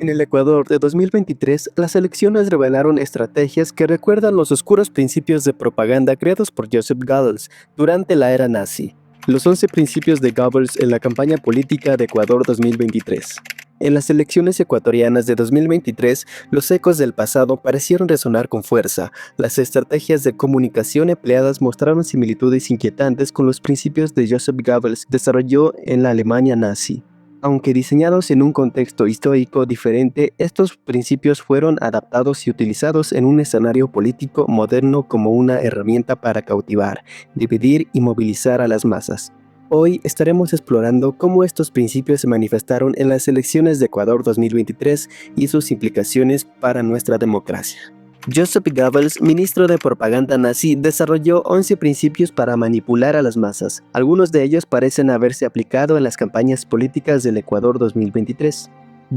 En el Ecuador de 2023, las elecciones revelaron estrategias que recuerdan los oscuros principios de propaganda creados por Joseph Goebbels durante la era nazi. Los 11 principios de Goebbels en la campaña política de Ecuador 2023. En las elecciones ecuatorianas de 2023, los ecos del pasado parecieron resonar con fuerza. Las estrategias de comunicación empleadas mostraron similitudes inquietantes con los principios de Joseph Goebbels desarrolló en la Alemania nazi. Aunque diseñados en un contexto histórico diferente, estos principios fueron adaptados y utilizados en un escenario político moderno como una herramienta para cautivar, dividir y movilizar a las masas. Hoy estaremos explorando cómo estos principios se manifestaron en las elecciones de Ecuador 2023 y sus implicaciones para nuestra democracia. Joseph Goebbels, ministro de propaganda nazi, desarrolló 11 principios para manipular a las masas. Algunos de ellos parecen haberse aplicado en las campañas políticas del Ecuador 2023.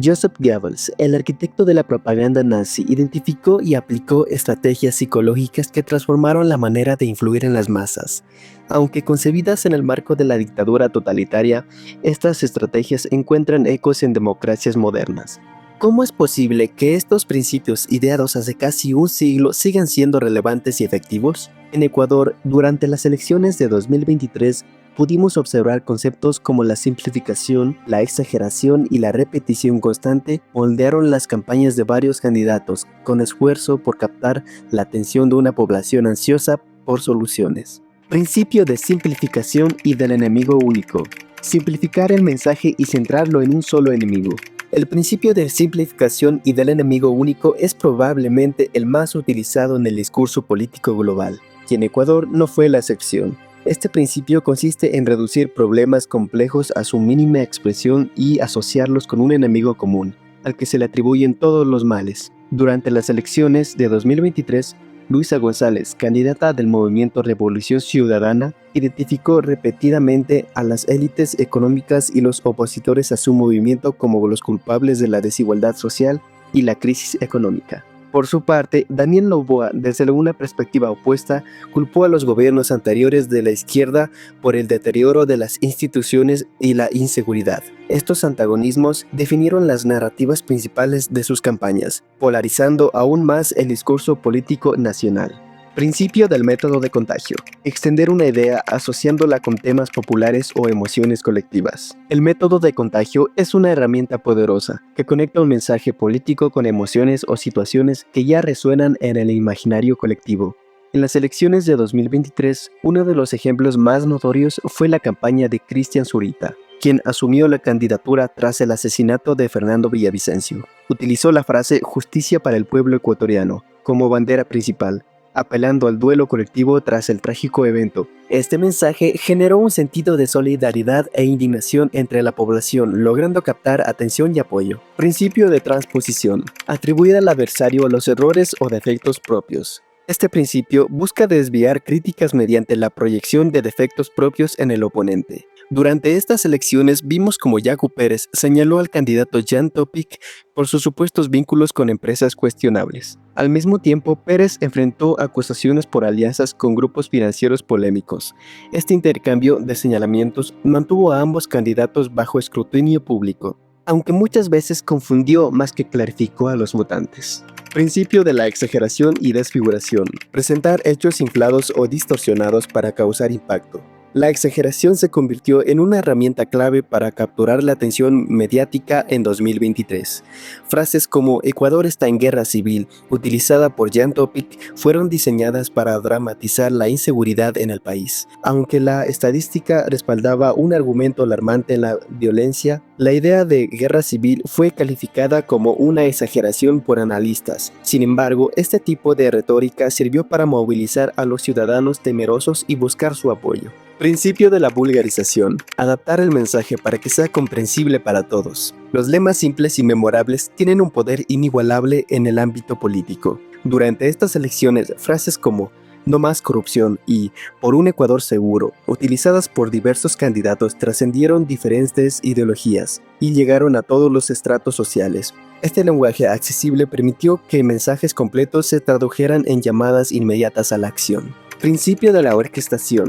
Joseph Goebbels, el arquitecto de la propaganda nazi, identificó y aplicó estrategias psicológicas que transformaron la manera de influir en las masas. Aunque concebidas en el marco de la dictadura totalitaria, estas estrategias encuentran ecos en democracias modernas. ¿Cómo es posible que estos principios ideados hace casi un siglo sigan siendo relevantes y efectivos? En Ecuador, durante las elecciones de 2023, pudimos observar conceptos como la simplificación, la exageración y la repetición constante moldearon las campañas de varios candidatos con esfuerzo por captar la atención de una población ansiosa por soluciones. Principio de simplificación y del enemigo único. Simplificar el mensaje y centrarlo en un solo enemigo. El principio de simplificación y del enemigo único es probablemente el más utilizado en el discurso político global, y en Ecuador no fue la excepción. Este principio consiste en reducir problemas complejos a su mínima expresión y asociarlos con un enemigo común, al que se le atribuyen todos los males. Durante las elecciones de 2023, Luisa González, candidata del movimiento Revolución Ciudadana, identificó repetidamente a las élites económicas y los opositores a su movimiento como los culpables de la desigualdad social y la crisis económica. Por su parte, Daniel Noboa, desde una perspectiva opuesta, culpó a los gobiernos anteriores de la izquierda por el deterioro de las instituciones y la inseguridad. Estos antagonismos definieron las narrativas principales de sus campañas, polarizando aún más el discurso político nacional. Principio del método de contagio. Extender una idea asociándola con temas populares o emociones colectivas. El método de contagio es una herramienta poderosa que conecta un mensaje político con emociones o situaciones que ya resuenan en el imaginario colectivo. En las elecciones de 2023, uno de los ejemplos más notorios fue la campaña de Cristian Zurita, quien asumió la candidatura tras el asesinato de Fernando Villavicencio. Utilizó la frase "justicia para el pueblo ecuatoriano" como bandera principal, apelando al duelo colectivo tras el trágico evento. Este mensaje generó un sentido de solidaridad e indignación entre la población, logrando captar atención y apoyo. Principio de transposición. Atribuir al adversario los errores o defectos propios. Este principio busca desviar críticas mediante la proyección de defectos propios en el oponente. Durante estas elecciones vimos como Yaku Pérez señaló al candidato Jan Topic por sus supuestos vínculos con empresas cuestionables. Al mismo tiempo, Pérez enfrentó acusaciones por alianzas con grupos financieros polémicos. Este intercambio de señalamientos mantuvo a ambos candidatos bajo escrutinio público, aunque muchas veces confundió más que clarificó a los votantes. Principio de la exageración y desfiguración. Presentar hechos inflados o distorsionados para causar impacto. La exageración se convirtió en una herramienta clave para capturar la atención mediática en 2023. Frases como "Ecuador está en guerra civil", utilizada por Jan Topic, fueron diseñadas para dramatizar la inseguridad en el país. Aunque la estadística respaldaba un argumento alarmante en la violencia, la idea de guerra civil fue calificada como una exageración por analistas. Sin embargo, este tipo de retórica sirvió para movilizar a los ciudadanos temerosos y buscar su apoyo. Principio de la vulgarización. Adaptar el mensaje para que sea comprensible para todos. Los lemas simples y memorables tienen un poder inigualable en el ámbito político. Durante estas elecciones, frases como "no más corrupción" y "por un Ecuador seguro", utilizadas por diversos candidatos, trascendieron diferentes ideologías y llegaron a todos los estratos sociales. Este lenguaje accesible permitió que mensajes completos se tradujeran en llamadas inmediatas a la acción. Principio de la orquestación.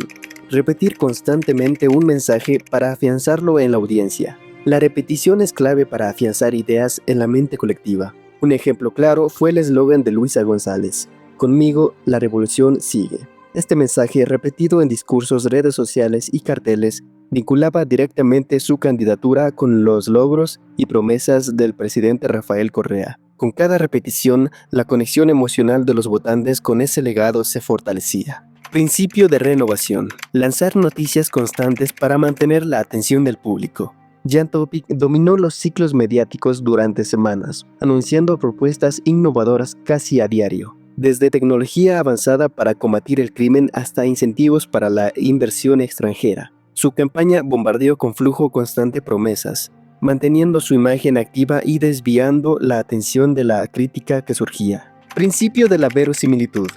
Repetir constantemente un mensaje para afianzarlo en la audiencia. La repetición es clave para afianzar ideas en la mente colectiva. Un ejemplo claro fue el eslogan de Luisa González: "Conmigo, la revolución sigue". Este mensaje, repetido en discursos, redes sociales y carteles, vinculaba directamente su candidatura con los logros y promesas del presidente Rafael Correa. Con cada repetición, la conexión emocional de los votantes con ese legado se fortalecía. Principio de renovación: lanzar noticias constantes para mantener la atención del público. Jan Topic dominó los ciclos mediáticos durante semanas, anunciando propuestas innovadoras casi a diario. Desde tecnología avanzada para combatir el crimen hasta incentivos para la inversión extranjera. Su campaña bombardeó con flujo constante promesas, manteniendo su imagen activa y desviando la atención de la crítica que surgía. Principio de la verosimilitud: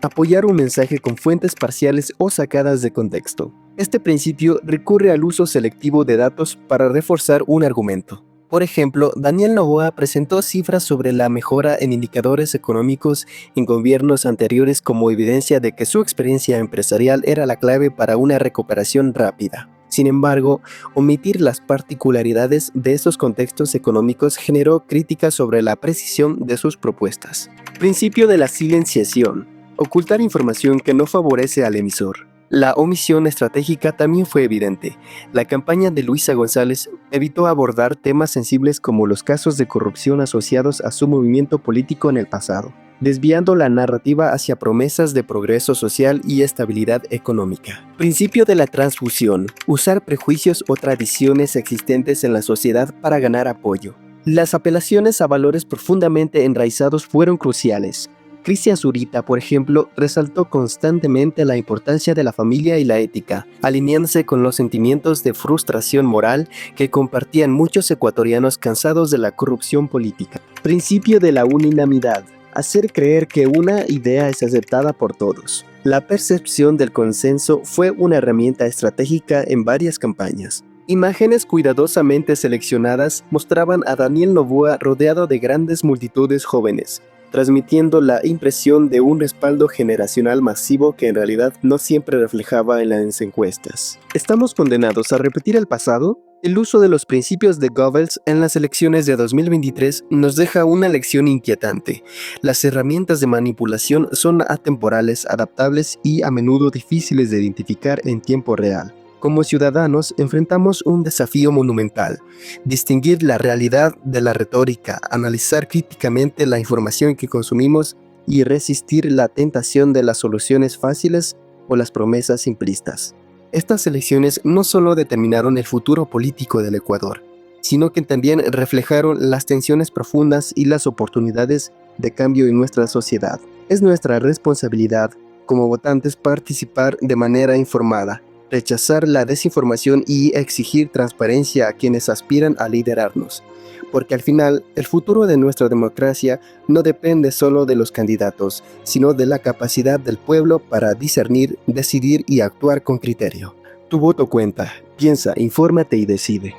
apoyar un mensaje con fuentes parciales o sacadas de contexto. Este principio recurre al uso selectivo de datos para reforzar un argumento. Por ejemplo, Daniel Noboa presentó cifras sobre la mejora en indicadores económicos en gobiernos anteriores como evidencia de que su experiencia empresarial era la clave para una recuperación rápida. Sin embargo, omitir las particularidades de estos contextos económicos generó críticas sobre la precisión de sus propuestas. Principio de la silenciación: ocultar información que no favorece al emisor. La omisión estratégica también fue evidente. La campaña de Luisa González evitó abordar temas sensibles como los casos de corrupción asociados a su movimiento político en el pasado, desviando la narrativa hacia promesas de progreso social y estabilidad económica. Principio de la transfusión: usar prejuicios o tradiciones existentes en la sociedad para ganar apoyo. Las apelaciones a valores profundamente enraizados fueron cruciales. Cristian Zurita, por ejemplo, resaltó constantemente la importancia de la familia y la ética, alineándose con los sentimientos de frustración moral que compartían muchos ecuatorianos cansados de la corrupción política. Principio de la unanimidad: hacer creer que una idea es aceptada por todos. La percepción del consenso fue una herramienta estratégica en varias campañas. Imágenes cuidadosamente seleccionadas mostraban a Daniel Noboa rodeado de grandes multitudes jóvenes, transmitiendo la impresión de un respaldo generacional masivo que en realidad no siempre reflejaba en las encuestas. ¿Estamos condenados a repetir el pasado? El uso de los principios de Goebbels en las elecciones de 2023 nos deja una lección inquietante. Las herramientas de manipulación son atemporales, adaptables y a menudo difíciles de identificar en tiempo real. Como ciudadanos, enfrentamos un desafío monumental: distinguir la realidad de la retórica, analizar críticamente la información que consumimos y resistir la tentación de las soluciones fáciles o las promesas simplistas. Estas elecciones no solo determinaron el futuro político del Ecuador, sino que también reflejaron las tensiones profundas y las oportunidades de cambio en nuestra sociedad. Es nuestra responsabilidad, como votantes, participar de manera informada, rechazar la desinformación y exigir transparencia a quienes aspiran a liderarnos, porque al final el futuro de nuestra democracia no depende solo de los candidatos, sino de la capacidad del pueblo para discernir, decidir y actuar con criterio. Tu voto cuenta. Piensa, infórmate y decide.